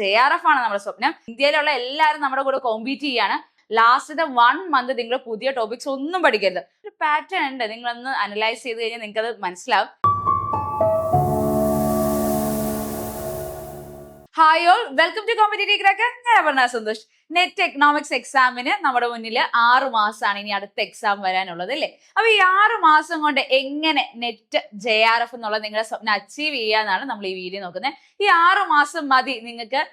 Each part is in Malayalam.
JRF ആണ് നമ്മുടെ സ്വപ്നം. ഇന്ത്യയിലുള്ള എല്ലാവരും നമ്മുടെ കൂടെ കോമ്പീറ്റ് ചെയ്യാണ്. ലാസ്റ്റത്തെ 1 month നിങ്ങൾ പുതിയ ടോപ്പിക്സ് ഒന്നും പഠിക്കരുത്. ഒരു പാറ്റേൺ ഉണ്ട്, നിങ്ങളൊന്ന് അനലൈസ് ചെയ്ത് കഴിഞ്ഞാൽ നിങ്ങൾക്ക് അത് മനസ്സിലാവും. Hi all, welcome to competitive cracker. ഞാൻ അപർണ സന്തോഷ്. നെറ്റ് എക്കണോമിക്സ് എക്സാമിന് നമ്മുടെ മുന്നിൽ 6 മാസമാണ് ഇനി അടുത്ത എക്സാം വരാനുള്ളത് അല്ലേ. അപ്പൊ ഈ 6 മാസം കൊണ്ട് എങ്ങനെ നെറ്റ് JRF എന്നുള്ള നിങ്ങളുടെ സ്വപ്നം അച്ചീവ് ചെയ്യാന്നാണ് നമ്മൾ ഈ വീഡിയോ നോക്കുന്നത്. ഈ 6 മാസം മതി നിങ്ങൾക്ക്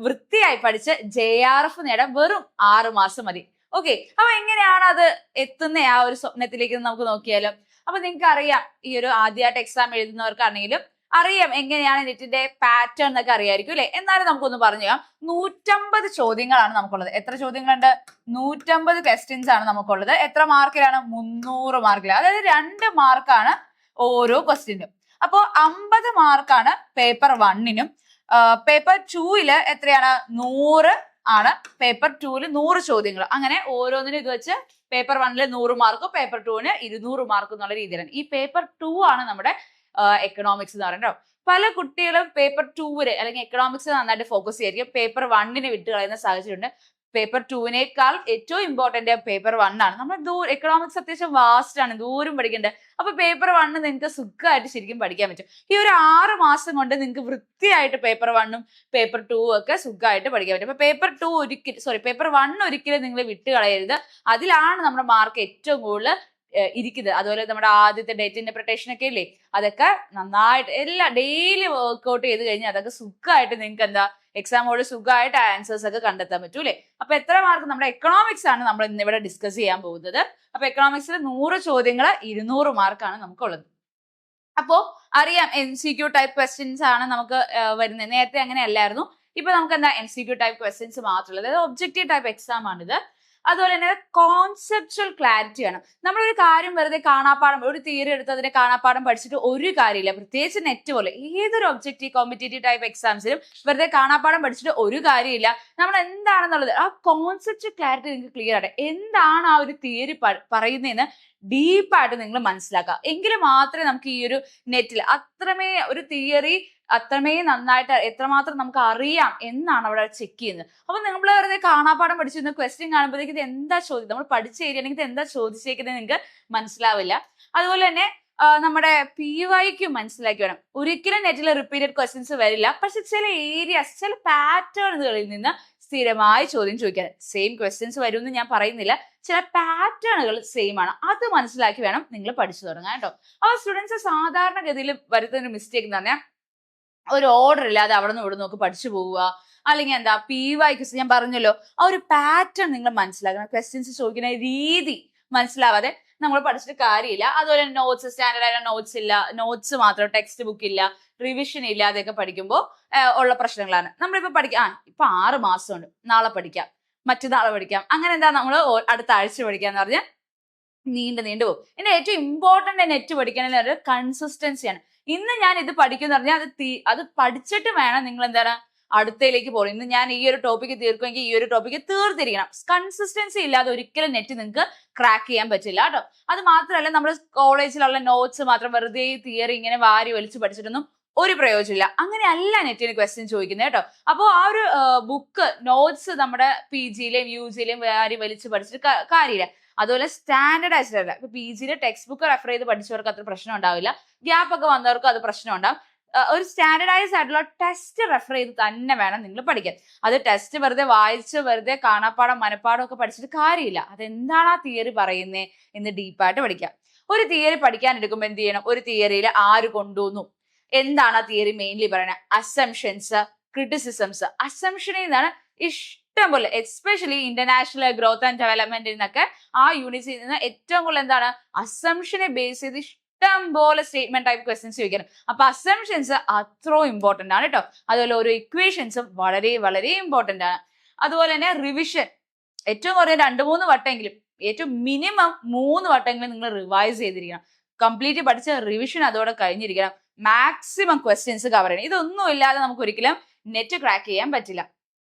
വൃത്തിയായി പഠിച്ച് JRF നേടാൻ. വെറും 6 മാസം മതി. ഓക്കെ, അപ്പൊ എങ്ങനെയാണ് അത് എത്തുന്ന ആ ഒരു സ്വപ്നത്തിലേക്ക് നമുക്ക് നോക്കിയാലോ. അപ്പൊ നിങ്ങൾക്ക് അറിയാം, ഈ ഒരു ആദ്യമായിട്ട് എക്സാം എഴുതുന്നവർക്കാണെങ്കിലും അറിയാം എങ്ങനെയാണ് നെറ്റിന്റെ പാറ്റേൺ എന്നൊക്കെ അറിയായിരിക്കും അല്ലെ. എന്നാലും നമുക്കൊന്ന് പറഞ്ഞു തരാം. 150 ചോദ്യങ്ങളാണ് നമുക്കുള്ളത്. എത്ര ചോദ്യങ്ങളുണ്ട്? 150 ക്വസ്റ്റ്യൻസ് ആണ് നമുക്കുള്ളത്. എത്ര മാർക്കിലാണ്? 300 മാർക്കിൽ. അതായത് 2 മാർക്കാണ് ഓരോ ക്വസ്റ്റ്യനും. അപ്പോൾ 50 മാർക്കാണ് പേപ്പർ 1നും. പേപ്പർ 2ല് എത്രയാണ്? 100 ആണ്. പേപ്പർ 2ല് 100 ചോദ്യങ്ങൾ. അങ്ങനെ ഓരോന്നിനും ഇത് വെച്ച് പേപ്പർ 1ല് 100 മാർക്ക്, പേപ്പർ 2ന് 200 മാർക്ക് എന്നുള്ള രീതിയിലാണ്. ഈ പേപ്പർ 2 ആണ് നമ്മുടെ എക്കണോമിക്സ് എന്ന് പറയുന്നത്. പല കുട്ടികളും പേപ്പർ 2ല് അല്ലെങ്കിൽ എക്കണോമിക്സ് നന്നായിട്ട് ഫോക്കസ് ചെയ്യായിരിക്കും. പേപ്പർ 1ന് വിട്ട് കളയുന്ന സാഹചര്യമുണ്ട്. പേപ്പർ 2വിനേക്കാൾ ഏറ്റവും ഇമ്പോർട്ടന്റ് പേപ്പർ 1 ആണ്. നമ്മൾ എക്കണോമിക്സ് അത്യാവശ്യം വാസ്റ്റ് ആണ്, ദൂരം പഠിക്കേണ്ടത്. അപ്പൊ പേപ്പർ 1 നിങ്ങൾക്ക് സുഖമായിട്ട് ശരിക്കും പഠിക്കാൻ പറ്റും. ഈ ഒരു 6 മാസം കൊണ്ട് നിങ്ങൾക്ക് വൃത്തിയായിട്ട് പേപ്പർ 1ഉം പേപ്പർ 2ഉം ഒക്കെ സുഖമായിട്ട് പഠിക്കാൻ പറ്റും. അപ്പൊ പേപ്പർ 1 ഒരിക്കലും നിങ്ങൾ വിട്ട് കളയരുത്. അതിലാണ് നമ്മുടെ മാർക്ക് ഏറ്റവും കൂടുതൽ ഇരിക്കുന്നത്. അതുപോലെ നമ്മുടെ ആദ്യത്തെ ഡേറ്റ് ഇന്റർപ്രിട്ടേഷൻ ഒക്കെ ഇല്ലേ, അതൊക്കെ നന്നായിട്ട് ഡെയിലി വർക്ക്ഔട്ട് ചെയ്ത് കഴിഞ്ഞാൽ അതൊക്കെ സുഖമായിട്ട് നിങ്ങൾക്ക് എന്താ എക്സാമോട് സുഖമായിട്ട് ആൻസേഴ്സ് ഒക്കെ കണ്ടെത്താൻ പറ്റൂ അല്ലേ. അപ്പൊ എത്ര മാർക്ക്? നമ്മുടെ എക്കണോമിക്സ് ആണ് നമ്മൾ ഇന്നിവിടെ ഡിസ്കസ് ചെയ്യാൻ പോകുന്നത്. അപ്പൊ എക്കണോമിക്സിൽ 100 ചോദ്യങ്ങൾ 200 മാർക്കാണ് നമുക്കുള്ളത്. അപ്പോ അറിയാം MCQ ടൈപ്പ് ക്വസ്റ്റ്യൻസ് ആണ് നമുക്ക് വരുന്നത്. നേരത്തെ അങ്ങനെ അല്ലായിരുന്നു. ഇപ്പൊ നമുക്ക് എന്താ MCQ ടൈപ്പ് ക്വസ്റ്റ്യൻസ് മാത്രമല്ല, അതായത് ഒബ്ജക്റ്റീവ് ടൈപ്പ് എക്സാം ആണിത്. അതുപോലെ തന്നെ കോൺസെപ്ച്വൽ ക്ലാരിറ്റി ആണ്. നമ്മളൊരു കാര്യം വെറുതെ കാണാപ്പാടം, ഒരു തിയറി എടുത്ത് അതിനെ കാണാപ്പാടം പഠിച്ചിട്ട് ഒരു കാര്യമില്ല. പ്രത്യേകിച്ച് നെറ്റ് പോലെ ഏതൊരു ഒബ്ജക്റ്റീവ് കോമ്പറ്റേറ്റീവ് ടൈപ്പ് എക്സാംസിലും വെറുതെ കാണാപ്പാടം പഠിച്ചിട്ട് ഒരു കാര്യമില്ല. നമ്മൾ എന്താണെന്നുള്ളത് ആ കോൺസെപ്റ്റ് ക്ലാരിറ്റി നിങ്ങൾക്ക് ക്ലിയർ ആയിട്ട് എന്താണ് ആ ഒരു തിയറി പറയുന്നതെന്ന് ഡീപ്പായിട്ട് നിങ്ങൾ മനസ്സിലാക്കുക. എങ്കിൽ മാത്രമേ നമുക്ക് ഈ ഒരു നെറ്റിൽ അത്രമേ ഒരു തിയറി അത്രമേ നന്നായിട്ട് എത്രമാത്രം നമുക്ക് അറിയാം എന്നാണ് അവിടെ ചെക്ക് ചെയ്യുന്നത്. അപ്പൊ നമ്മൾ വെറുതെ കാണാപ്പാടം പഠിച്ചിരുന്ന ക്വസ്റ്റ്യൻ കാണുമ്പോഴത്തേക്ക് ഇത് എന്താ ചോദിച്ചത്, നമ്മൾ പഠിച്ച ഏരിയയാണെങ്കിൽ ഇത് എന്താ ചോദിച്ചേക്കുന്നത് നിങ്ങൾക്ക് മനസ്സിലാവില്ല. അതുപോലെ തന്നെ നമ്മുടെ PYQ മനസ്സിലാക്കി വേണം. ഒരിക്കലും നെറ്റിൽ റിപ്പീറ്റഡ് ക്വസ്റ്റ്യൻസ് വരില്ല. പക്ഷെ ചില ഏരിയാസ്, ചില പാറ്റേണുകളിൽ നിന്ന് സ്ഥിരമായി ചോദ്യം ചോദിക്കാൻ സെയിം ക്വസ്റ്റ്യൻസ് വരുമെന്ന് ഞാൻ പറയുന്നില്ല. ചില പാറ്റേണുകൾ സെയിം ആണ്. അത് മനസ്സിലാക്കി വേണം നിങ്ങൾ പഠിച്ചു തുടങ്ങാൻ കേട്ടോ. അപ്പൊ സ്റ്റുഡൻസ് സാധാരണഗതിയിൽ വരുത്തുന്ന ഒരു മിസ്റ്റേക്ക് എന്ന് പറഞ്ഞാൽ ഒരു ഓർഡർ ഇല്ലാതെ അവിടെ നിന്ന് ഇവിടെ നോക്കി പഠിച്ചു പോവുക, അല്ലെങ്കിൽ എന്താ PYQ ഞാൻ പറഞ്ഞല്ലോ ആ ഒരു പാറ്റേൺ നിങ്ങൾ മനസ്സിലാക്കണം. ക്വസ്റ്റ്യൻസ് ചോദിക്കുന്ന രീതി മനസ്സിലാവാതെ നമ്മൾ പഠിച്ചിട്ട് കാര്യമില്ല. അതുപോലെ നോട്ട്സ്, സ്റ്റാൻഡേർഡ് ആയ നോട്ട്സ് ഇല്ല, നോട്ട്സ് മാത്രം, ടെക്സ്റ്റ് ബുക്ക് ഇല്ല, റിവിഷൻ ഇല്ല, അതൊക്കെ പഠിക്കുമ്പോൾ ഉള്ള പ്രശ്നങ്ങളാണ്. നമ്മളിപ്പോ ഇപ്പൊ 6 മാസമുണ്ട്. നാളെ പഠിക്കാം, മറ്റന്നാളെ പഠിക്കാം, അങ്ങനെ എന്താ നമ്മൾ അടുത്ത ആഴ്ച പഠിക്കാന്ന് പറഞ്ഞാൽ നീണ്ടു പോകും. ഇതിന്റെ ഏറ്റവും ഇമ്പോർട്ടന്റ് നെറ്റ് പഠിക്കണമെന്ന് കൺസിസ്റ്റൻസിയാണ്. ഇന്ന് ഞാൻ ഇത് പഠിക്കുന്ന പറഞ്ഞാൽ അത് പഠിച്ചിട്ട് വേണം നിങ്ങൾ എന്താണ് അടുത്തയിലേക്ക് പോകും. ഇന്ന് ഞാൻ ഈ ഒരു ടോപ്പിക്ക് തീർക്കുമെങ്കിൽ ഈ ഒരു ടോപ്പിക്ക് തീർത്തിരിക്കണം. കൺസിസ്റ്റൻസി ഇല്ലാതെ ഒരിക്കലും നെറ്റ് നിങ്ങൾക്ക് ക്രാക്ക് ചെയ്യാൻ പറ്റില്ല കേട്ടോ. അത് മാത്രമല്ല, നമ്മുടെ കോളേജിലുള്ള നോട്ട്സ് മാത്രം വെറുതെ തിയറി ഇങ്ങനെ വാരി വലിച്ച് പഠിച്ചിട്ടൊന്നും ഒരു പ്രയോജനമില്ല. അങ്ങനെയല്ല നെറ്റിന് ക്വസ്റ്റ്യൻ ചോദിക്കുന്നത് കേട്ടോ. അപ്പോൾ ആ ഒരു ബുക്ക് നോട്ട്സ് നമ്മുടെ PGയിലെയും UGയിലെയും വാരി വലിച്ച് പഠിച്ചിട്ട് കാര്യമില്ല. അതുപോലെ സ്റ്റാൻഡേർഡൈസ്ഡ് അല്ല. ഇപ്പൊ PGയിലെ ടെക്സ്റ്റ് ബുക്ക് റെഫർ ചെയ്ത് പഠിച്ചവർക്ക് അത്ര പ്രശ്നം ഉണ്ടാവില്ല. ഗ്യാപ്പ് ഒക്കെ വന്നവർക്ക് അത് പ്രശ്നം ഉണ്ടാവും. ഒരു സ്റ്റാൻഡേർഡൈസ്ഡ് ആയിട്ടുള്ള ടെസ്റ്റ് റെഫർ ചെയ്ത് തന്നെ വേണം നിങ്ങൾ പഠിക്കാൻ. അത് ടെസ്റ്റ് വെറുതെ വായിച്ച് വെറുതെ കാണാപ്പാടം മനപ്പാടം ഒക്കെ പഠിച്ചിട്ട് കാര്യമില്ല. അതെന്താണ് ആ തിയറി പറയുന്നത് എന്ന് ഡീപ്പായിട്ട് പഠിക്കാം. ഒരു തിയറി പഠിക്കാൻ എടുക്കുമ്പോൾ എന്ത് ചെയ്യണം? ഒരു തിയറിയിൽ ആര് കൊണ്ടുവന്നു, എന്താണ് ആ തിയറി മെയിൻലി പറയുന്നത്, അസംഷൻസ്, ക്രിറ്റിസിസംസ്. അസംഷനിൽ നിന്നാണ് ഇഷ്ടം പോലെ, എസ്പെഷ്യലി ഇന്റർനാഷണൽ ഗ്രോത്ത് ആൻഡ് ഡെവലപ്മെന്റിൽ നിന്നൊക്കെ ആ യൂണിറ്റിൽ നിന്ന് ഏറ്റവും കൂടുതൽ എന്താണ് അസംഷനെ ബേസ് ചെയ്ത് ഇഷ്ടം പോലെ സ്റ്റേറ്റ്മെന്റ് ടൈപ്പ് ക്വസ്റ്റ്യൻസ് ചോദിക്കണം. അപ്പൊ അസംഷൻസ് അത്രയും ഇമ്പോർട്ടന്റ് ആണ് കേട്ടോ. അതുപോലെ ഓരോ ഇക്വേഷൻസും വളരെ വളരെ ഇമ്പോർട്ടന്റ് ആണ്. അതുപോലെ തന്നെ റിവിഷൻ ഏറ്റവും കുറഞ്ഞ 2-3 വട്ടമെങ്കിലും, ഏറ്റവും മിനിമം 3 വട്ടമെങ്കിലും നിങ്ങൾ റിവൈസ് ചെയ്തിരിക്കണം. കംപ്ലീറ്റ് പഠിച്ച റിവിഷൻ അതോടെ കഴിഞ്ഞിരിക്കണം. മാക്സിമം ക്വസ്റ്റ്യൻസ് കവർ ചെയ്യണം. ഇതൊന്നും ഇല്ലാതെ നമുക്ക് ഒരിക്കലും നെറ്റ് ക്രാക്ക് ചെയ്യാൻ പറ്റില്ല.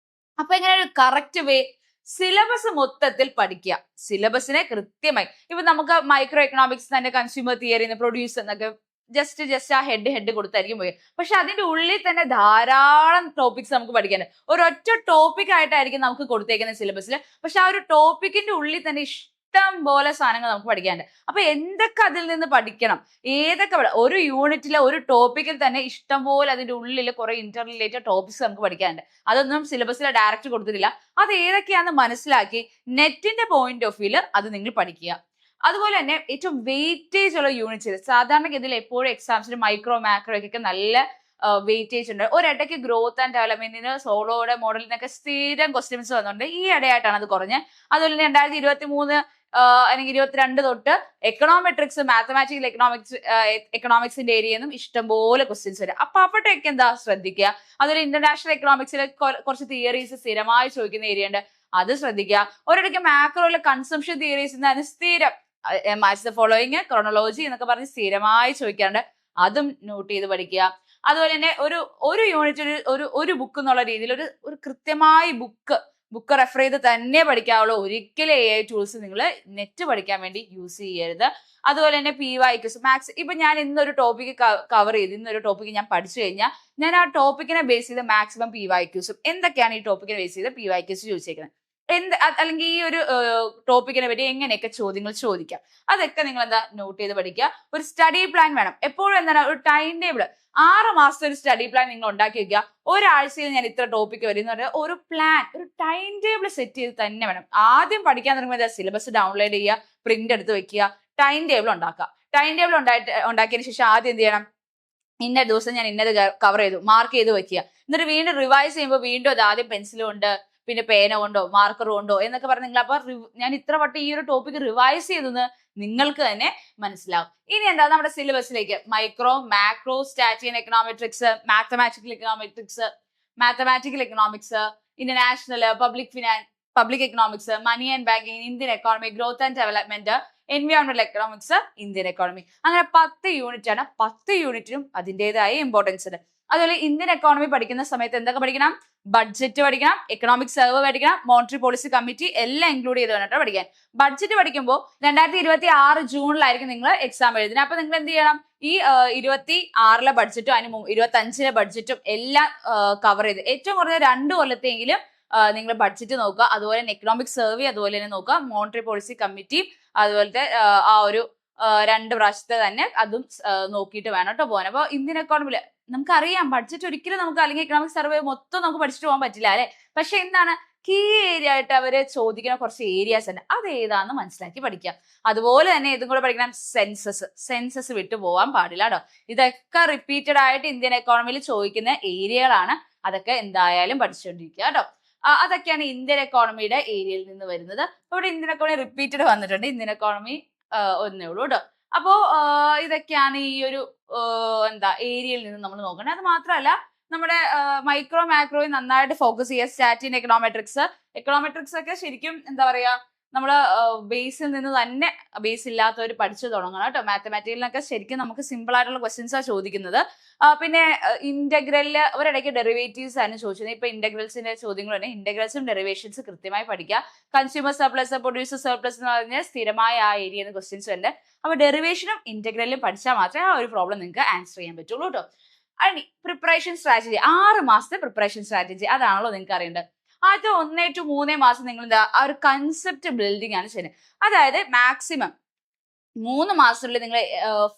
അപ്പൊ ഇങ്ങനെ ഒരു കറക്റ്റ് വേ സിലബസ് മൊത്തത്തിൽ പഠിക്കുക. സിലബസിനെ കൃത്യമായി, ഇപ്പൊ നമുക്ക് മൈക്രോ എക്കണോമിക്സ് തന്നെ കൺസ്യൂമർ തിയറി, പ്രൊഡ്യൂസ് എന്നൊക്കെ ജസ്റ്റ് ആ ഹെഡ് കൊടുത്തായിരിക്കും പോയി. പക്ഷെ അതിന്റെ ഉള്ളിൽ തന്നെ ധാരാളം ടോപ്പിക്സ് നമുക്ക് പഠിക്കാനുണ്ട്. ഒരൊറ്റ ടോപ്പിക് ആയിട്ടായിരിക്കും നമുക്ക് കൊടുത്തേക്കുന്ന സിലബസിൽ. പക്ഷെ ആ ഒരു ടോപ്പിക്കിന്റെ ഉള്ളിൽ തന്നെ ഇഷ്ടം പോലെ സാധനങ്ങൾ നമുക്ക് പഠിക്കാനുണ്ട്. അപ്പൊ എന്തൊക്കെ അതിൽ നിന്ന് പഠിക്കണം, ഏതൊക്കെ ഒരു യൂണിറ്റിലെ ഒരു ടോപ്പിക്കിൽ തന്നെ ഇഷ്ടം പോലെ അതിന്റെ ഉള്ളിൽ കുറെ ഇന്റർ റിലേറ്റഡ് ടോപ്പിക്സ് നമുക്ക് പഠിക്കാനുണ്ട്. അതൊന്നും സിലബസിൽ ഡയറക്റ്റ് കൊടുത്തിട്ടില്ല. അത് ഏതൊക്കെയാണെന്ന് മനസ്സിലാക്കി നെറ്റിന്റെ പോയിന്റ് ഓഫ് വ്യൂല് അത് നിങ്ങൾ പഠിക്കുക. അതുപോലെ തന്നെ ഏറ്റവും വെയിറ്റേജ് ഉള്ള യൂണിറ്റ്സ്, സാധാരണഗതിയിൽ എപ്പോഴും എക്സാംസിന് മൈക്രോ മാക്രോയ്ക്കൊക്കെ നല്ല വെയിറ്റേജ് ഉണ്ട്. ഒരിടയ്ക്ക് ഗ്രോത്ത് ആൻഡ് ഡെവലപ്മെന്റിന് സോളോയുടെ മോഡലിനൊക്കെ സ്ഥിരം ക്വസ്റ്റ്യൻസ് വന്നിട്ടുണ്ട്. ഈ ഇടയായിട്ടാണ് അത് കുറഞ്ഞ്. അതുപോലെ തന്നെ 2023 അല്ലെങ്കിൽ 22 തൊട്ട് എക്കണോമെട്രിക്സ്, മാത്തമാറ്റിക്കൽ എക്കണോമിക്സിന്റെ ഏരിയയിൽ നിന്നും ഇഷ്ടംപോലെ ക്വസ്റ്റ്യൻസ് വരും. അപ്പൊ അപ്പോഴത്തേക്ക് എന്താ ശ്രദ്ധിക്കുക. അതുപോലെ ഇന്റർനാഷണൽ എക്കണോമിക്സിൽ കുറച്ച് തിയറീസ് സ്ഥിരമായി ചോദിക്കുന്ന ഏരിയ ഉണ്ട്, അത് ശ്രദ്ധിക്കുക. ഒരിടയ്ക്ക് മാക്രോയിലെ കൺസംഷൻ തിയറീസ് സ്ഥിരം മാച്ച് ദ ഫോളോയിങ്, ക്രോണോളജി എന്നൊക്കെ പറഞ്ഞ് സ്ഥിരമായി ചോദിക്കാറുണ്ട്, അതും നോട്ട് ചെയ്ത് പഠിക്കുക. അതുപോലെ തന്നെ ഒരു യൂണിറ്റ് ഒരു ബുക്ക് എന്നുള്ള രീതിയിൽ ഒരു കൃത്യമായി ബുക്ക് റെഫർ ചെയ്ത് തന്നെ പഠിക്കാവുള്ളൂ. ഒരിക്കലും AI ടൂൾസ് നിങ്ങൾ നെറ്റ് പഠിക്കാൻ വേണ്ടി യൂസ് ചെയ്യരുത്. അതുപോലെ തന്നെ PYQs, മാത്സ്. ഇപ്പൊ ഞാൻ ഇന്നൊരു ടോപ്പിക്ക് കവർ ചെയ്ത് ഇന്നൊരു ടോപ്പിക്ക് ഞാൻ പഠിച്ചു കഴിഞ്ഞാൽ ഞാൻ ആ ടോപ്പിക്കിനെ ബേസ് ചെയ്ത് മാക്സിമം PYQs എന്തൊക്കെയാണ് ഈ ടോപ്പിക്കിനെ ബേസ് ചെയ്ത് PYQs ചോദിച്ചേക്കുന്നത്, അല്ലെങ്കിൽ ഈ ഒരു ടോപ്പിക്കിനെ പറ്റി എങ്ങനെയൊക്കെ ചോദ്യങ്ങൾ ചോദിക്കാം, അതൊക്കെ നിങ്ങൾ എന്താ നോട്ട് ചെയ്ത് പഠിക്കുക. ഒരു സ്റ്റഡി പ്ലാൻ വേണം എപ്പോഴും. എന്താണ് ഒരു ടൈം ടേബിൾ, 6 മാസത്തെ ഒരു സ്റ്റഡി പ്ലാൻ നിങ്ങൾ ഉണ്ടാക്കി വെക്കുക. ഒരാഴ്ചയിൽ ഞാൻ ഇത്ര ടോപ്പിക്ക് വരും എന്ന് പറഞ്ഞാൽ ഒരു പ്ലാൻ, ഒരു ടൈം ടേബിൾ സെറ്റ് ചെയ്ത് തന്നെ വേണം. ആദ്യം പഠിക്കാൻ തുടങ്ങുമ്പോൾ സിലബസ് ഡൗൺലോഡ് ചെയ്യുക, പ്രിന്റ് എടുത്ത് വെക്കുക, ടൈം ടേബിൾ ഉണ്ടാക്കുക. ടൈം ടേബിൾ ഉണ്ടാക്കിയതിന് ശേഷം ആദ്യം എന്ത് ചെയ്യണം, ഇന്ന ദിവസം ഞാൻ ഇന്നത് കവർ ചെയ്തു മാർക്ക് ചെയ്ത് വെക്കുക. എന്നിട്ട് വീണ്ടും റിവൈസ് ചെയ്യുമ്പോൾ വീണ്ടും അത് ആദ്യം പെൻസിൽ കൊണ്ട് പിന്നെ പേന കൊണ്ടോ മാർക്കർ കൊണ്ടോ എന്നൊക്കെ പറഞ്ഞ് നിങ്ങൾ അപ്പൊ ഞാൻ ഇത്ര വട്ടം ഈ ഒരു ടോപ്പിക് റിവൈസ് ചെയ്തെന്ന് നിങ്ങൾക്ക് തന്നെ മനസ്സിലാവും. ഇനി എന്താ നമ്മുടെ സിലബസിലേക്ക് micro, macro, stati and econometrics, mathematical economics, international, public economics, money and banking, Indian economy, growth and development, എൻവയോൺമെന്റൽ എക്കണോമിക്സ്, ഇന്ത്യൻ എക്കോണമി. അങ്ങനെ 10 യൂണിറ്റ് ആണ്. 10 യൂണിറ്റിനും അതിൻ്റെതായ ഇമ്പോർട്ടൻസ് ഉണ്ട്. അതുപോലെ ഇന്ത്യൻ എക്കോണമി പഠിക്കുന്ന സമയത്ത് എന്തൊക്കെ പഠിക്കണം, ബഡ്ജറ്റ് പഠിക്കണം, എക്കണോമിക് സർവേ പഠിക്കണം, മോണിറ്ററി പോളിസി കമ്മിറ്റി എല്ലാം ഇൻക്ലൂഡ് ചെയ്ത് വേണം പഠിക്കാൻ. ബഡ്ജറ്റ് പഠിക്കുമ്പോൾ 2026 ജൂണിലായിരിക്കും നിങ്ങൾ എക്സാം എഴുതുന്നത്. അപ്പൊ നിങ്ങൾ എന്ത് ചെയ്യണം, ഈ 26 ബഡ്ജറ്റും അതിന് 25 ബഡ്ജറ്റും എല്ലാം കവർ ചെയ്ത് ഏറ്റവും കുറഞ്ഞ 2 കൊല്ലത്തെങ്കിലും നിങ്ങൾ ബഡ്ജറ്റ് നോക്കുക. അതുപോലെ തന്നെ എക്കണോമിക് സർവേ അതുപോലെ തന്നെ നോക്കുക, മോണിറ്ററി പോളിസി കമ്മിറ്റി അതുപോലത്തെ ആ ഒരു 2 പ്രാവശ്യത്തെ തന്നെ അതും നോക്കിയിട്ട് വേണം കേട്ടോ പോകാൻ. അപ്പൊ ഇന്ത്യൻ എക്കോണമിയിൽ നമുക്കറിയാം ബഡ്ജറ്റ് ഒരിക്കലും നമുക്ക് അല്ലെങ്കിൽ എക്കണോമിക് സർവേ മൊത്തം നമുക്ക് പഠിച്ചിട്ട് പോകാൻ പറ്റില്ല അല്ലെ. പക്ഷെ എന്താണ് കീ ഏരിയ ആയിട്ട് അവര് ചോദിക്കുന്ന കുറച്ച് ഏരിയാസ് ഉണ്ട്, അത് ഏതാന്ന് മനസ്സിലാക്കി പഠിക്കാം. അതുപോലെ തന്നെ ഇതും കൂടെ പഠിക്കണം, സെൻസസ് വിട്ടു പോകാൻ പാടില്ല കേട്ടോ. ഇതൊക്കെ റിപ്പീറ്റഡ് ആയിട്ട് ഇന്ത്യൻ എക്കോണമിയിൽ ചോദിക്കുന്ന ഏരിയകളാണ്. അതൊക്കെ എന്തായാലും പഠിച്ചുകൊണ്ടിരിക്കുക കേട്ടോ. അതൊക്കെയാണ് ഇന്ത്യൻ എക്കോണമിയുടെ ഏരിയയിൽ നിന്ന് വരുന്നത്. ഇവിടെ ഇന്ത്യൻ എക്കോണമി റിപ്പീറ്റഡ് വന്നിട്ടുണ്ട്, ഇന്ത്യൻ എക്കോണമി ഒന്നേ ഉള്ളൂ കേട്ടോ. അപ്പോ ഇതൊക്കെയാണ് ഈ ഒരു ഏരിയയിൽ നിന്ന് നമ്മൾ നോക്കേണ്ടത്. അത് മാത്രമല്ല നമ്മുടെ മൈക്രോ മാക്രോയിൽ നന്നായിട്ട് ഫോക്കസ് ചെയ്യുക. സ്റ്റാറ്റിൻ, എക്കണോമെട്രിക്സ് ഒക്കെ ശരിക്കും എന്താ പറയാ നമ്മള് ബേസിൽ നിന്ന് തന്നെ ബേസ് ഇല്ലാത്തവർ പഠിച്ചു തുടങ്ങണം കേട്ടോ. മാത്തമാറ്റിക്കലിനൊക്കെ ശരിക്കും നമുക്ക് സിമ്പിൾ ആയിട്ടുള്ള ക്വസ്റ്റ്യൻസാണ് ചോദിക്കുന്നത്. പിന്നെ ഇന്റഗ്രലില് ഒരിടയ്ക്ക് ഡെറിവേറ്റീവ്സ് ആണ് ചോദിച്ചത്. ഇപ്പൊ ഇന്റഗ്രൽസിന്റെ ചോദ്യങ്ങൾ തന്നെ, ഇന്റഗ്രൽസും ഡെറിവേഷൻസ് കൃത്യമായി പഠിക്കുക. കൺസ്യൂമർ സർപ്ലസ്, പ്രൊഡ്യൂസർ സർപ്ലസ് എന്ന് പറഞ്ഞ സ്ഥിരമായ ആ ഏരിയയിൽ ക്വസ്റ്റ്യൻസ് ഉണ്ട്. അപ്പൊ ഡെറിവേഷനും ഇന്റഗ്രലും പഠിച്ചാൽ മാത്രമേ ആ ഒരു പ്രോബ്ലം നിങ്ങൾക്ക് ആൻസർ ചെയ്യാൻ പറ്റുള്ളൂ കേട്ടോ. അനി പ്രിപ്പറേഷൻ സ്ട്രാറ്റജി, 6 മാസത്തെ പ്രിപ്പറേഷൻ സ്ട്രാറ്റജി അതാണല്ലോ നിങ്ങൾക്ക് അറിയേണ്ടത്. ആദ്യം 1 to 3 മാസം നിങ്ങൾ എന്താ ആ ഒരു കൺസെപ്റ്റ് ബിൽഡിംഗ് ആണ് ചെയ്യുന്നത്. അതായത് മാക്സിമം 3 മാസത്തിനുള്ളിൽ നിങ്ങൾ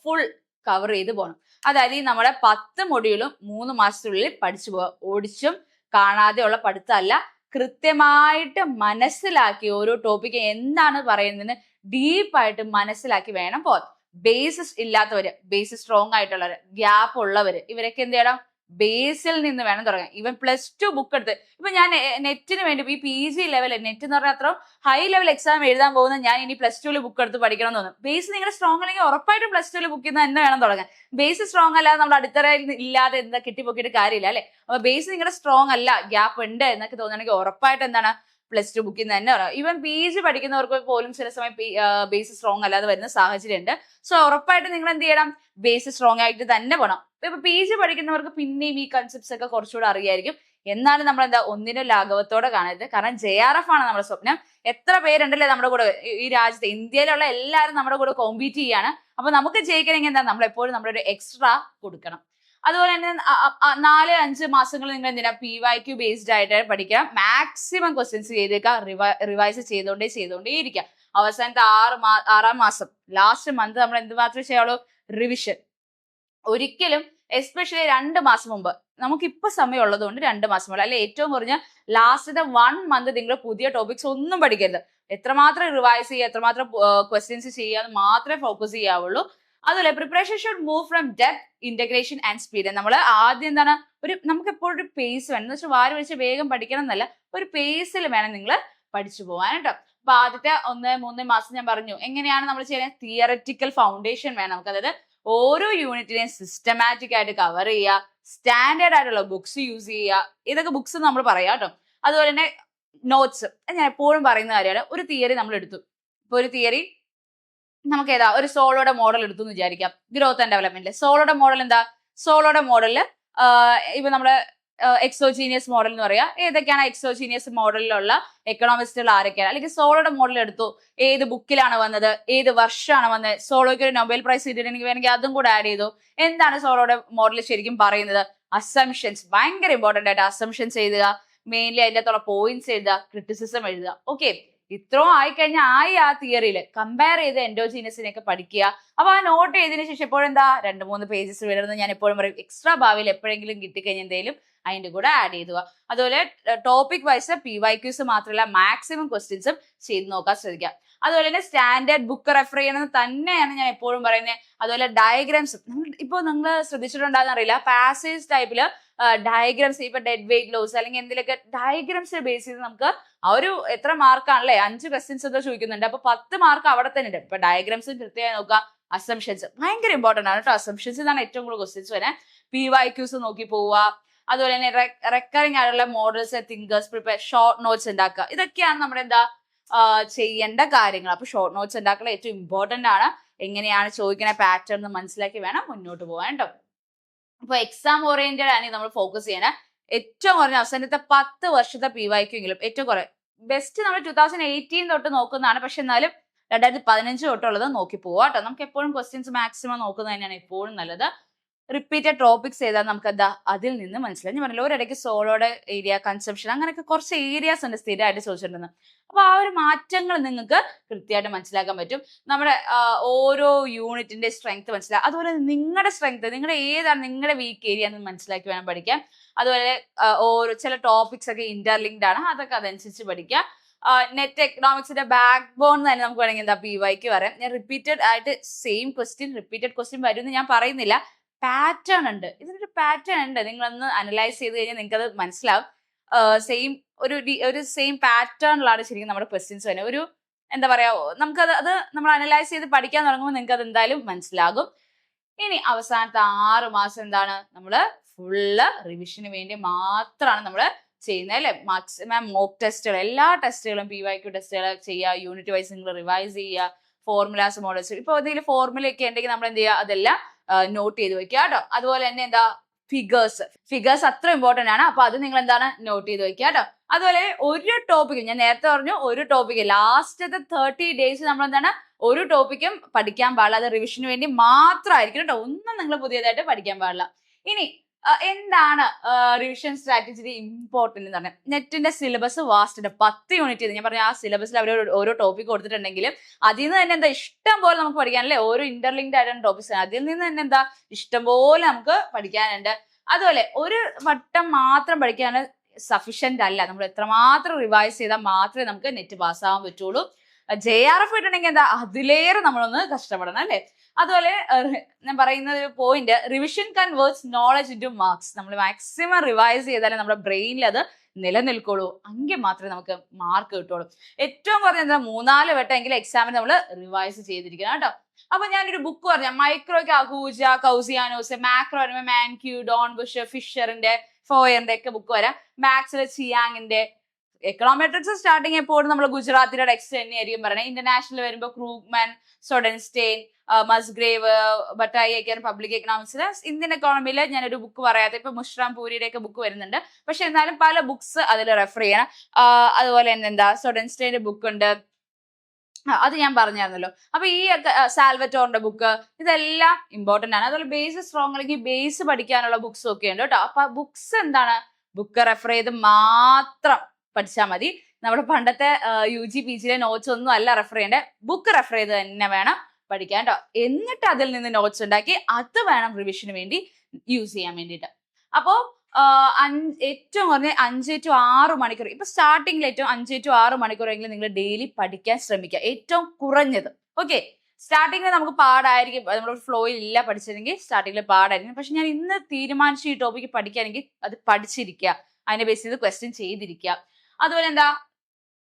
ഫുൾ കവർ ചെയ്ത് പോകണം. അതായത് ഈ നമ്മുടെ 10 മൊഡ്യൂളും 3 മാസത്തിനുള്ളിൽ പഠിച്ചു പോവുക. ഓടിച്ചും കാണാതെയുള്ള പഠിത്തമല്ല, കൃത്യമായിട്ട് മനസ്സിലാക്കി ഓരോ ടോപ്പിക്ക് എന്താണ് പറയുന്നതെന്ന് ഡീപ്പായിട്ട് മനസ്സിലാക്കി വേണം പോകാൻ. ബേസിസ് ഇല്ലാത്തവര്, ബേസിസ് സ്ട്രോങ് ആയിട്ടുള്ളവര്, ഗ്യാപ്പ് ഉള്ളവര്, ഇവരൊക്കെ എന്ത് ചെയ്യണം, ബേസിൽ നിന്ന് വേണം തുടങ്ങാൻ. ഇവൻ +2 ബുക്ക് എടുത്ത് ഇപ്പൊ ഞാൻ നെറ്റിന് വേണ്ടി ഈ PG ലെവൽ, നെറ്റ് എന്ന് പറഞ്ഞാൽ അത്ര ഹൈ ലെവൽ എക്സാം എഴുതാൻ പോകുന്ന ഞാൻ ഇനി +2 ബുക്ക് എടുത്ത് പഠിക്കണം എന്ന് തോന്നും. ബേസ് നിങ്ങളുടെ സ്ട്രോങ് അല്ലെങ്കിൽ ഉറപ്പായിട്ടും +2 ബുക്ക് ചെയ്യുന്ന തന്നെ വേണം തുടങ്ങാൻ. ബേസ് സ്ട്രോങ് അല്ലാതെ നമ്മുടെ അടിത്തറയിൽ ഇല്ലാതെ എന്താ കിട്ടിപ്പൊക്കിയിട്ട് കാര്യമില്ല അല്ലെ. അപ്പൊ ബേസ് നിങ്ങളുടെ സ്ട്രോങ് അല്ല, ഗ്യാപ്പ് ഉണ്ട് എന്നൊക്കെ തോന്നുകയാണെങ്കിൽ ഉറപ്പായിട്ട് എന്താണ് +2 ബുക്കിൽ നിന്ന് തന്നെ പറയാം. ഈവൻ PG പഠിക്കുന്നവർക്ക് പോലും ചില സമയം ബേസ് സ്ട്രോങ് അല്ലാതെ വരുന്ന സാഹചര്യം ഉണ്ട്. സോ ഉറപ്പായിട്ട് നിങ്ങൾ എന്ത് ചെയ്യണം, ബേസ് സ്ട്രോങ് ആയിട്ട് തന്നെ പോകണം. ഇപ്പൊ PG പഠിക്കുന്നവർക്ക് പിന്നെയും ഈ കൺസെപ്റ്റ്സ് ഒക്കെ കുറച്ചുകൂടെ അറിയായിരിക്കും. എന്നാലും നമ്മൾ എന്താ ഒന്നിനും ലാഘവത്തോടെ കാണരുത്. കാരണം JRF ആണ് നമ്മുടെ സ്വപ്നം. എത്ര പേരുണ്ടല്ലേ നമ്മുടെ കൂടെ ഈ രാജ്യത്ത്, ഇന്ത്യയിലുള്ള എല്ലാവരും നമ്മുടെ കൂടെ കോമ്പീറ്റ് ചെയ്യാണ്. അപ്പൊ നമുക്ക് ജയിക്കണമെങ്കിൽ എന്താ, നമ്മൾ എപ്പോഴും നമ്മുടെ ഒരു എക്സ്ട്രാ കൊടുക്കണം. അതുപോലെ തന്നെ 4-5 മാസങ്ങൾ നിങ്ങൾ എന്തിനാ PYQ ബേസ്ഡ് ആയിട്ട് പഠിക്കാം. മാക്സിമം ക്വസ്റ്റ്യൻസ് ചെയ്തേക്കാം, റിവൈസ് ചെയ്തോണ്ടേ ഇരിക്കാം. അവസാനത്തെ 6 മാസം ലാസ്റ്റ് മന്ത് നമ്മൾ എന്ത് മാത്രമേ ചെയ്യുള്ളൂ, റിവിഷൻ. ഒരിക്കലും എസ്പെഷ്യലി 2 മാസം മുമ്പ്, നമുക്കിപ്പോ സമയം ഉള്ളതുകൊണ്ട് 2 മാസം മുമ്പ്, അല്ലെ ഏറ്റവും കുറഞ്ഞ ലാസ്റ്റത്തെ 1 മന്ത് നിങ്ങൾ പുതിയ ടോപ്പിക്സ് ഒന്നും പഠിക്കരുത്. എത്രമാത്രം റിവൈസ് ചെയ്യുക, എത്രമാത്രം ക്വസ്റ്റ്യൻസ് ചെയ്യുക എന്ന് മാത്രമേ ഫോക്കസ് ചെയ്യാവുള്ളൂ. അതുപോലെ preparation should move from depth, integration and speed. നമ്മൾ ആദ്യം എന്താണ്, നമുക്ക് എപ്പോഴും ഒരു പേസ് വേണം. എന്ന് വെച്ചാൽ വാരി വലിച്ച് വേഗം പഠിക്കണം എന്നല്ല, ഒരു പേസിൽ വേണം നിങ്ങൾ പഠിച്ചു പോകാൻ കേട്ടോ. അപ്പൊ ആദ്യത്തെ 1-3 മാസം ഞാൻ പറഞ്ഞു എങ്ങനെയാണ് നമ്മൾ ചെയ്യുന്നത്, തിയററ്റിക്കൽ ഫൗണ്ടേഷൻ വേണം നമുക്ക്. അതായത് ഓരോ യൂണിറ്റിനെയും സിസ്റ്റമാറ്റിക് ആയിട്ട് കവർ ചെയ്യുക, സ്റ്റാൻഡേർഡ് ആയിട്ടുള്ള ബുക്സ് യൂസ് ചെയ്യുക. ഇതൊക്കെ ബുക്സ് നമ്മൾ പറയാം കേട്ടോ. അതുപോലെ തന്നെ നോട്ട്സ്, ഞാൻ എപ്പോഴും പറയുന്ന കാര്യമാണ്. ഒരു തിയറി നമ്മൾ എടുത്തു, ഇപ്പൊ ഒരു തിയറി നമുക്ക് ഏതാ, ഒരു സോളോയുടെ മോഡൽ എടുത്തു എന്ന് വിചാരിക്കാം, ഗ്രോത്ത് ആൻഡ് ഡെവലപ്മെന്റ്. സോളോയുടെ മോഡൽ എന്താ, സോളോയുടെ മോഡലില് ഇപ്പൊ നമ്മള് എക്സോജീനിയസ് മോഡൽ എന്ന് പറയാ. ഏതൊക്കെയാണ് എക്സോജീനിയസ് മോഡലിലുള്ള എക്കണോമിസ്റ്റുകൾ ആരൊക്കെയാണ്, അല്ലെങ്കിൽ സോളോയുടെ മോഡൽ എടുത്തു, ഏത് ബുക്കിലാണ് വന്നത്, ഏത് വർഷമാണ് വന്നത്, സോളോയ്ക്ക് ഒരു നൊബേൽ പ്രൈസ് കിട്ടിയിട്ടുണ്ടെങ്കിൽ വേണമെങ്കിൽ അതും കൂടെ ആഡ് ചെയ്തു. എന്താണ് സോളോയുടെ മോഡൽ ശരിക്കും പറയുന്നത്, അസംഷൻസ്, ഭയങ്കര ഇമ്പോർട്ടന്റ് ആയിട്ട് അസംഷൻസ് എഴുതുക, മെയിൻലി അതിൻ്റെ അകത്തുള്ള പോയിന്റ്സ് എഴുതുക, ക്രിറ്റിസിസം എഴുതുക. ഓക്കെ, ഇത്രയും ആയിക്കഴിഞ്ഞാൽ ആ തിയറിയിൽ കമ്പയർ ചെയ്ത് എൻഡോജീനസിനെയൊക്കെ പഠിക്കുക. അപ്പൊ ആ നോട്ട് ചെയ്തതിനു ശേഷം എപ്പോഴെന്താ 2-3 പേജസ് വിടുന്നത് ഞാൻ എപ്പോഴും പറയും. എക്സ്ട്രാ ഭാവിയിൽ എപ്പോഴെങ്കിലും കിട്ടിക്കഴിഞ്ഞാൽ എന്തെങ്കിലും അതിന്റെ കൂടെ ആഡ് ചെയ്തുക. അതുപോലെ ടോപ്പിക് വൈസ് PYQs മാത്രമല്ല മാക്സിമം ക്വസ്റ്റ്യൻസും ചെയ്ത് നോക്കാൻ ശ്രദ്ധിക്കുക. അതുപോലെ തന്നെ സ്റ്റാൻഡേർഡ് ബുക്ക് റെഫർ ചെയ്യണമെന്ന് തന്നെയാണ് ഞാൻ എപ്പോഴും പറയുന്നത്. അതുപോലെ ഡയഗ്രാംസും, ഇപ്പോൾ നിങ്ങൾ ശ്രദ്ധിച്ചിട്ടുണ്ടാകുന്ന അറിയില്ല, പാസേജ് ടൈപ്പില് ഡയഗ്രാംസ്, ഇപ്പൊ ഡെഡ് വെയിറ്റ് ലോസ് അല്ലെങ്കിൽ എന്തെങ്കിലുമൊക്കെ ഡയഗ്രാംസ് ബേസ് ചെയ്ത് നമുക്ക് ആ ഒരു എത്ര മാർക്കാണല്ലേ, 5 ക്വസ്റ്റ്യൻസ് ഒക്കെ ചോദിക്കുന്നുണ്ട്. അപ്പൊ 10 മാർക്ക് അവിടെ തന്നെ ഉണ്ട്. ഇപ്പൊ ഡയഗ്രാംസ് കൃത്യമായി നോക്കുക. അസംഷൻസ് ഭയങ്കര ഇമ്പോർട്ടന്റ് ആണ് കേട്ടോ. അസംഷൻസ് എന്നാണ് ഏറ്റവും കൂടുതൽ ക്വസ്റ്റ്യൻസ് വരാൻ. PYQs നോക്കി പോവുക. അതുപോലെ തന്നെ റെക്കറിംഗ് ആയിട്ടുള്ള models, thinkers, prepare, short notes ഉണ്ടാക്കുക. ഇതൊക്കെയാണ് നമ്മുടെ എന്താ ചെയ്യേണ്ട കാര്യങ്ങൾ. അപ്പൊ ഷോർട്ട് നോട്ട്സ് ഉണ്ടാക്കൽ ഏറ്റവും ഇമ്പോർട്ടന്റ് ആണ്. എങ്ങനെയാണ് ചോദിക്കുന്ന പാറ്റേൺ എന്ന് മനസ്സിലാക്കി വേണം മുന്നോട്ട് പോകാൻ കേട്ടോ. അപ്പൊ എക്സാം ഓറിയന്റഡ് ആണ് നമ്മൾ ഫോക്കസ് ചെയ്യാൻ. ഏറ്റവും കുറഞ്ഞ അവസാനത്തെ 10 വർഷത്തെ PYQ എങ്കിലും ഏറ്റവും കുറേ ബെസ്റ്റ് നമ്മൾ 2018 തൊട്ട് നോക്കുന്നതാണ്. പക്ഷെ എന്നാലും 2015 തൊട്ടുള്ളത് നോക്കി പോവാ കേട്ടോ. നമുക്ക് എപ്പോഴും ക്വസ്റ്റ്യൻസ് മാക്സിമം നോക്കുന്നത് തന്നെയാണ് എപ്പോഴും നല്ലത്. റിപ്പീറ്റഡ് ടോപ്പിക്സ് ഏതാ നമുക്ക് എന്താ അതിൽ നിന്ന് മനസ്സിലായി. ഞാൻ പറഞ്ഞില്ല, ഒരിടയ്ക്ക് സോളോയുടെ ഏരിയ, കൺസെപ്ഷൻ, അങ്ങനെയൊക്കെ കുറച്ച് ഏരിയാസ് ഉണ്ട് സ്ഥിരമായിട്ട് ചോദിച്ചിട്ടുണ്ടെന്ന്. അപ്പൊ ആ ഒരു മാറ്റങ്ങൾ നിങ്ങൾക്ക് കൃത്യമായിട്ട് മനസ്സിലാക്കാൻ പറ്റും. നമ്മുടെ ഓരോ യൂണിറ്റിന്റെ സ്ട്രെങ്ത് മനസ്സിലാക്കുക. അതുപോലെ നിങ്ങളുടെ സ്ട്രെങ്ത്, നിങ്ങളുടെ ഏതാണ് നിങ്ങളുടെ വീക്ക് ഏരിയ എന്ന് മനസ്സിലാക്കി വേണം പഠിക്കാൻ. അതുപോലെ ഓരോ ചില ടോപ്പിക്സ് ഒക്കെ ഇന്റർലിങ്ക്ഡ് ആണ്, അതൊക്കെ അതനുസരിച്ച് പഠിക്കുക. നെറ്റ് എക്കണോമിക്സിന്റെ ബാക്ക് ബോൺ തന്നെ നമുക്ക് വേണമെങ്കിൽ എന്താ PYQ പറയാം. ഞാൻ റിപ്പീറ്റഡ് ആയിട്ട് റിപ്പീറ്റഡ് ക്വസ്റ്റ്യൻ വരുമെന്ന് ഞാൻ പറയുന്നില്ല. പാറ്റേൺ ഉണ്ട്, ഇതിനൊരു പാറ്റേൺ ഉണ്ട്. നിങ്ങളൊന്ന് അനലൈസ് ചെയ്ത് കഴിഞ്ഞാൽ നിങ്ങൾക്ക് അത് മനസ്സിലാവും. സെയിം പാറ്റേണിലാണ് ശരിക്കും നമ്മുടെ ക്വസ്റ്റ്യൻസ് തന്നെ. ഒരു എന്താ പറയാ, നമുക്കത് നമ്മൾ അനലൈസ് ചെയ്ത് പഠിക്കാൻ തുടങ്ങുമ്പോൾ നിങ്ങൾക്ക് അത് എന്തായാലും മനസ്സിലാകും. ഇനി അവസാനത്തെ 6 മാസം എന്താണ്, നമ്മള് ഫുള്ള് റിവിഷന് വേണ്ടി മാത്രമാണ് നമ്മൾ ചെയ്യുന്നത് അല്ലെ. മാക്സിമം മോക്ക് ടെസ്റ്റുകൾ, എല്ലാ ടെസ്റ്റുകളും PYQ ടെസ്റ്റുകൾ ചെയ്യുക. യൂണിറ്റ് വൈസ് നിങ്ങൾ റിവൈസ് ചെയ്യുക. ഫോർമുലാസ്, മോഡൽസ്, ഇപ്പൊ എന്തെങ്കിലും ഫോർമുല ഒക്കെ ഉണ്ടെങ്കിൽ നമ്മൾ എന്ത് ചെയ്യുക, അതെല്ലാം നോട്ട് ചെയ്ത് വെക്കുക കേട്ടോ. അതുപോലെ തന്നെ എന്താ ഫിഗേഴ്സ് അത്ര ഇമ്പോർട്ടന്റ് ആണ്. അപ്പൊ അത് നിങ്ങൾ എന്താണ് നോട്ട് ചെയ്ത് വെക്കുക കേട്ടോ. അതുപോലെ ഒരു ടോപ്പിക്കും, ഞാൻ നേരത്തെ പറഞ്ഞു, ഒരു ടോപ്പിക്ക് ലാസ്റ്റത്തെ 30 days നമ്മൾ എന്താണ് ഒരു ടോപ്പിക്കും പഠിക്കാൻ പാടില്ല. അത് റിവിഷന് വേണ്ടി മാത്രമായിരിക്കും കേട്ടോ. ഒന്നും നിങ്ങൾ പുതിയതായിട്ട് പഠിക്കാൻ പാടില്ല. ഇനി എന്താണ് റിവിഷൻ സ്ട്രാറ്റജി ഇമ്പോർട്ടന്റ് എന്ന് പറഞ്ഞാൽ, നെറ്റിന്റെ സിലബസ് വാസ്റ്റ് ഉണ്ട്. 10 യൂണിറ്റ് ഞാൻ പറഞ്ഞ ആ സിലബസിൽ അവർ ഓരോ ടോപ്പിക് കൊടുത്തിട്ടുണ്ടെങ്കിലും അതിൽ നിന്ന് തന്നെ എന്താ ഇഷ്ടം പോലെ നമുക്ക് പഠിക്കാനല്ലേ. ഓരോ ഇന്റർലിങ്ക്ഡ് ആയിട്ടുള്ള ടോപ്പിക്സ്, അതിൽ നിന്ന് തന്നെ എന്താ ഇഷ്ടം പോലെ നമുക്ക് പഠിക്കാനുണ്ട്. അതുപോലെ ഒരു വട്ടം മാത്രം പഠിക്കാൻ സഫീഷ്യന്റ് അല്ല. നമ്മൾ എത്രമാത്രം റിവൈസ് ചെയ്താൽ മാത്രമേ നമുക്ക് നെറ്റ് പാസ്സാവാൻ പറ്റുള്ളൂ. JRF കിട്ടണമെങ്കിൽ എന്താ അതിലേറെ നമ്മളൊന്ന് കഷ്ടപ്പെടണം അല്ലേ. അതുപോലെ ഞാൻ പറയുന്ന ഒരു point, revision converts knowledge into marks. നമ്മൾ മാക്സിമം റിവൈസ് ചെയ്താലേ നമ്മുടെ ബ്രെയിനിൽ അത് നിലനിൽക്കുള്ളൂ. എങ്കിൽ മാത്രമേ നമുക്ക് മാർക്ക് കിട്ടുള്ളൂ. ഏറ്റവും കുറഞ്ഞ എന്താ 3-4 വട്ടമെങ്കിലും എക്സാമിന് നമ്മൾ റിവൈസ് ചെയ്തിരിക്കണം കേട്ടോ. അപ്പൊ ഞാനൊരു ബുക്ക് പറഞ്ഞ മൈക്രോയ്ക്ക് അഹൂജ, കൗസിയാനോസ്, മാക്രോ വരുമ്പോൾ മാൻക്യൂ, ഡോൺ ബുഷ്, ഫിഷറിന്റെ, ഫോയറിന്റെ ഒക്കെ ബുക്ക് വരാം. മാത്സിലെ ചിയാങ്ങിന്റെ. എക്കണോമെട്രിക്സ് സ്റ്റാർട്ടിങ് എപ്പോഴും നമ്മൾ ഗുജറാത്തിയുടെ ടെക്സ്റ്റ് തന്നെയായിരിക്കും പറയുന്നത്. ഇന്റർനാഷണൽ വരുമ്പോൾ ക്രൂഗ്മാൻ, സൊഡൻസ്റ്റെയിൻ, മസ്ഗ്രേവ്, ബട്ടായി ഒക്കെയാണ് പബ്ലിക് എക്കണോമിക്സിൽ. ഇന്ത്യൻ എക്കോണമിയിൽ ഞാനൊരു ബുക്ക് പറയാത്ത, ഇപ്പൊ മുഷ്റാം പൂരിയുടെ ഒക്കെ ബുക്ക് വരുന്നുണ്ട്. പക്ഷെ എന്നാലും പല ബുക്സ് അതിൽ റെഫർ ചെയ്യണം. അതുപോലെ തന്നെ എന്താ സൊഡൻസ്റ്റെയിന്റെ ബുക്ക് ഉണ്ട്. അത് ഞാൻ പറഞ്ഞായിരുന്നല്ലോ. അപ്പൊ ഈ സാൽവറ്റോറിന്റെ ബുക്ക് ഇതെല്ലാം ഇമ്പോർട്ടന്റ് ആണ്. അതുപോലെ ബേസ് സ്ട്രോങ് അല്ലെങ്കിൽ ബേസ് പഠിക്കാനുള്ള ബുക്സും ഒക്കെ ഉണ്ട് കേട്ടോ. അപ്പൊ ബുക്സ് എന്താണ്, ബുക്ക് റെഫർ ചെയ്ത് മാത്രം പഠിച്ചാൽ മതി. നമ്മുടെ പണ്ടത്തെ UG PG നോട്ട്സ് ഒന്നും അല്ല റെഫർ ചെയ്യേണ്ടത്, ബുക്ക് റെഫർ ചെയ്ത് തന്നെ വേണം പഠിക്കാൻ കേട്ടോ. എന്നിട്ട് അതിൽ നിന്ന് നോട്ട്സ് ഉണ്ടാക്കി അത് വേണം റിവിഷന് വേണ്ടി യൂസ് ചെയ്യാൻ വേണ്ടിയിട്ട്. അപ്പോ ഏറ്റവും കുറഞ്ഞ 5 to 6 മണിക്കൂർ, ഇപ്പൊ സ്റ്റാർട്ടിങ്ങിൽ ഏറ്റവും 5 to 6 മണിക്കൂറെങ്കിലും നിങ്ങൾ ഡെയിലി പഠിക്കാൻ ശ്രമിക്കുക, ഏറ്റവും കുറഞ്ഞത്. ഓക്കെ, സ്റ്റാർട്ടിങ്ങിൽ നമുക്ക് പാടായിരിക്കും, നമ്മുടെ ഫ്ലോയിൽ ഇല്ല പഠിച്ചില്ലെങ്കിൽ സ്റ്റാർട്ടിങ്ങിൽ പാടായിരിക്കും. പക്ഷെ ഞാൻ ഇന്ന് തീരുമാനിച്ച ഈ ടോപ്പിക്ക് പഠിക്കാനെങ്കിൽ അത് പഠിച്ചിരിക്കുക, അതിനെ ബേസ് ചെയ്ത് ക്വസ്റ്റ്യൻ ചെയ്തിരിക്കുക. അതുപോലെ എന്താ,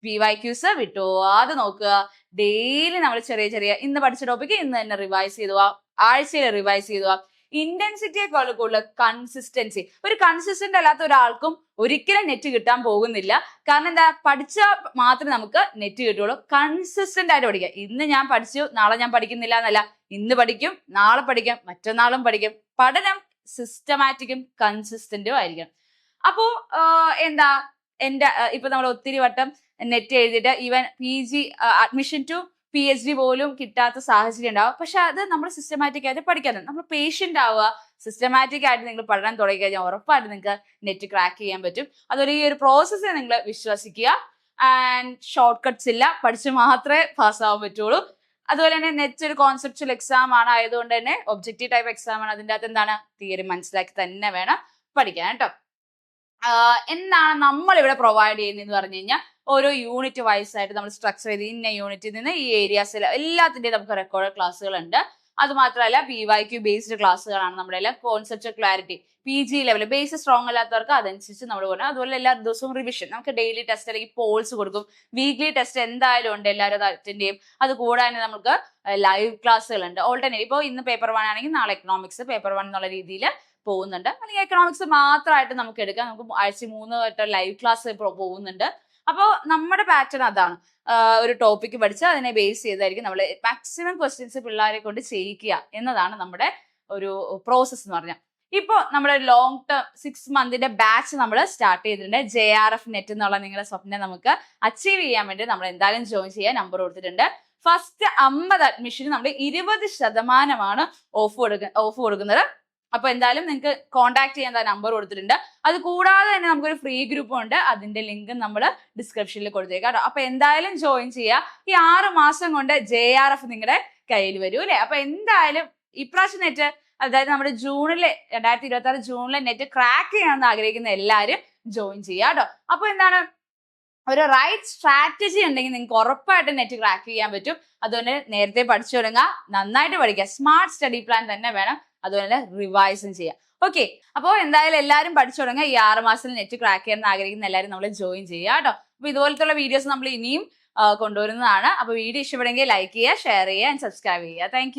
PYQs വിട്ടുപോവാതെ നോക്കുക. ഡെയിലി നമ്മൾ ചെറിയ ചെറിയ ഇന്ന് പഠിച്ച ടോപ്പിക്ക് ഇന്ന് തന്നെ റിവൈസ് ചെയ്തു പോവാം, ആഴ്ചയിൽ റിവൈസ് ചെയ്തു പോവാം. ഇന്റൻസിറ്റിയെക്കാൾ കൂടുതൽ കൺസിസ്റ്റൻസി. ഒരു കൺസിസ്റ്റന്റ് അല്ലാത്ത ഒരാൾക്കും ഒരിക്കലും നെറ്റ് കിട്ടാൻ പോകുന്നില്ല. കാരണം എന്താ, പഠിച്ചാൽ മാത്രമേ നമുക്ക് നെറ്റ് കിട്ടുള്ളൂ. കൺസിസ്റ്റന്റ് ആയിട്ട് പഠിക്കുക. ഇന്ന് ഞാൻ പഠിച്ചു, നാളെ ഞാൻ പഠിക്കുന്നില്ല എന്നല്ല, ഇന്ന് പഠിക്കും, നാളെ പഠിക്കും, മറ്റന്നാളും പഠിക്കും. പഠനം സിസ്റ്റമാറ്റിക്കും കൺസിസ്റ്റന്റും ആയിരിക്കണം. അപ്പോ എന്താ, ഇപ്പൊ നമ്മൾ ഒത്തിരി വട്ടം നെറ്റ് എഴുതിയിട്ട് even PG admission to PhD പോലും കിട്ടാത്ത സാഹചര്യം ഉണ്ടാവും. പക്ഷെ അത് നമ്മൾ സിസ്റ്റമാറ്റിക് ആയിട്ട് പഠിക്കാൻ, നമ്മൾ പേഷ്യന്റ് ആവുക, സിസ്റ്റമാറ്റിക് ആയിട്ട് നിങ്ങൾ പഠനം തുടങ്ങി കഴിഞ്ഞാൽ ഉറപ്പായിട്ട് നിങ്ങൾക്ക് നെറ്റ് ക്രാക്ക് ചെയ്യാൻ പറ്റും. അതുപോലെ ഈ ഒരു പ്രോസസ്സ് നിങ്ങൾ വിശ്വസിക്കുക. ആൻഡ് ഷോർട്ട് കട്ട്സ് ഇല്ല, പഠിച്ച് മാത്രമേ പാസ്സാവാൻ പറ്റുള്ളൂ. അതുപോലെ തന്നെ നെറ്റ് ഒരു കോൺസെപ്ച്വൽ എക്സാം ആണ്, ആയതുകൊണ്ട് തന്നെ ഒബ്ജക്റ്റീവ് ടൈപ്പ് എക്സാം ആണ്. അതിൻ്റെ അകത്ത് എന്താണ്, തിയറി മനസ്സിലാക്കി തന്നെ വേണം പഠിക്കാൻ കേട്ടോ. എന്താണ് നമ്മൾ ഇവിടെ പ്രൊവൈഡ് ചെയ്യുന്നതെന്ന് പറഞ്ഞു കഴിഞ്ഞാൽ, ഓരോ യൂണിറ്റ് വൈസ് ആയിട്ട് നമ്മൾ സ്ട്രക്ചർ ചെയ്ത് ഇന്ന യൂണിറ്റിൽ നിന്ന് ഈ ഏരിയാസിൽ എല്ലാത്തിൻ്റെയും നമുക്ക് റെക്കോർഡ് ക്ലാസ്സുകളുണ്ട്. അത് മാത്രമല്ല PYQ ബേസ്ഡ് ക്ലാസ്സുകളാണ് നമ്മുടെ എല്ലാം. Concept clarity PG level base strong അല്ലാത്തവർക്ക് അതനുസരിച്ച് നമ്മൾ കൊടുക്കും. അതുപോലെ എല്ലാ ദിവസവും റിവിഷൻ, നമുക്ക് ഡെയിലി ടെസ്റ്റ് അല്ലെങ്കിൽ പോൾസ് കൊടുക്കും. വീക്ക്ലി ടെസ്റ്റ് എന്തായാലും ഉണ്ട്, എല്ലാവരും അത് അറ്റൻഡ് ചെയ്യും. അത് കൂടാതെ നമുക്ക് ലൈവ് ക്ലാസ്സുകളുണ്ട്. ഓൾട്ടർനേറ്റ്, ഇപ്പോൾ ഇന്ന് പേപ്പർ 1 ആണെങ്കിൽ നാളെ എക്കണോമിക്സ് പേപ്പർ 1 എന്നുള്ള രീതിയിൽ പോകുന്നുണ്ട്. അല്ലെങ്കിൽ എക്കണോമിക്സ് മാത്രമായിട്ട് നമുക്ക് എടുക്കാം. നമുക്ക് ആഴ്ച 3 വട്ടം ലൈവ് ക്ലാസ് പോകുന്നുണ്ട്. അപ്പോൾ നമ്മുടെ പാറ്റേൺ അതാണ്. ഒരു ടോപ്പിക്ക് പഠിച്ച് അതിനെ ബേസ് ചെയ്തായിരിക്കും നമ്മൾ മാക്സിമം ക്വസ്റ്റ്യൻസ് പിള്ളേരെ കൊണ്ട് ചെയ്യിക്കുക എന്നതാണ് നമ്മുടെ ഒരു പ്രോസസ്സ് എന്ന് പറഞ്ഞാൽ. ഇപ്പോൾ നമ്മുടെ ലോങ് ടേം 6 മന്തിന്റെ ബാച്ച് നമ്മൾ സ്റ്റാർട്ട് ചെയ്തിട്ടുണ്ട്. JRF നെറ്റ് എന്നുള്ള നിങ്ങളുടെ സ്വപ്നം നമുക്ക് അച്ചീവ് ചെയ്യാൻ വേണ്ടി നമ്മൾ എന്തായാലും ജോയിൻ ചെയ്യാൻ നമ്പർ കൊടുത്തിട്ടുണ്ട്. ഫസ്റ്റ് 50 അഡ്മിഷന് നമ്മൾ 20% ഓഫ് കൊടുക്കുന്നത്. അപ്പൊ എന്തായാലും നിങ്ങൾക്ക് കോൺടാക്ട് ചെയ്യാൻ നമ്പർ കൊടുത്തിട്ടുണ്ട്. അത് കൂടാതെ തന്നെ നമുക്കൊരു ഫ്രീ ഗ്രൂപ്പും ഉണ്ട്, അതിന്റെ ലിങ്ക് നമ്മൾ ഡിസ്ക്രിപ്ഷനിൽ കൊടുത്തേക്കാം കേട്ടോ. അപ്പൊ എന്തായാലും ജോയിൻ ചെയ്യുക. ഈ 6 മാസം കൊണ്ട് JRF നിങ്ങളുടെ കയ്യിൽ വരും അല്ലെ. അപ്പൊ എന്തായാലും ഇപ്രാവശ്യം നെറ്റ്, അതായത് നമ്മുടെ 2026 ജൂണിലെ നെറ്റ് ക്രാക്ക് ചെയ്യണമെന്ന് ആഗ്രഹിക്കുന്ന എല്ലാവരും ജോയിൻ ചെയ്യുക കേട്ടോ. അപ്പൊ എന്താണ്, ഒരു റൈറ്റ് സ്ട്രാറ്റജി ഉണ്ടെങ്കിൽ നിങ്ങൾക്ക് ഉറപ്പായിട്ട് നെറ്റ് ക്രാക്ക് ചെയ്യാൻ പറ്റും. അതുകൊണ്ട് നേരത്തെ പഠിച്ചു തുടങ്ങുക, നന്നായിട്ട് പഠിക്കുക, സ്മാർട്ട് സ്റ്റഡി പ്ലാൻ തന്നെ വേണം. അതുപോലെ റിവൈസും ചെയ്യാം. ഓക്കെ, അപ്പോൾ എന്തായാലും എല്ലാവരും പഠിച്ചു തുടങ്ങുക. ഈ 6 മാസത്തിൽ നെറ്റ് ക്രാക്ക് ചെയ്യാൻ ആഗ്രഹിക്കുന്ന എല്ലാവരും നമ്മൾ ജോയിൻ ചെയ്യുക കേട്ടോ. അപ്പൊ ഇതുപോലത്തുള്ള വീഡിയോസ് നമ്മൾ ഇനിയും കൊണ്ടുവരുന്നതാണ്. അപ്പൊ വീഡിയോ ഇഷ്ടപ്പെടുമെങ്കിൽ ലൈക്ക് ചെയ്യുക, ഷെയർ ചെയ്യുക ആൻഡ് സബ്സ്ക്രൈബ് ചെയ്യുക. താങ്ക്